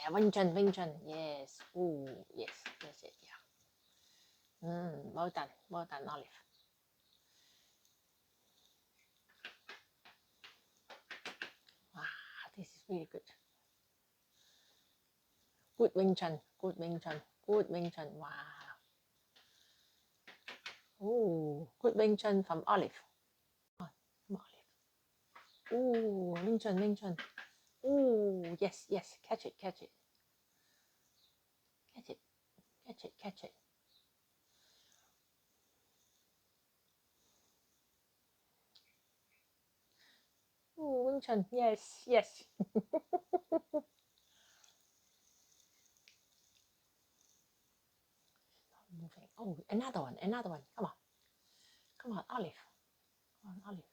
Yeah, Wing Chun, Wing Chun. Yes. Oh, yes. That's it. Yeah. Well done. Well done, Olive. Wow, this is really good. Good Wing Chun. Good Wing Chun. Good Wing Chun. Wow. Oh, good Wing Chun from Olive. Come on, Olive. Oh, Wing Chun, Wing Chun. Oh, yes, yes. Catch it, catch it. Catch it, catch it, catch it. Oh, Wing Chun. Yes, yes. Moving. Oh, another one, another one. Come on. Come on, Olive. Come on, Olive.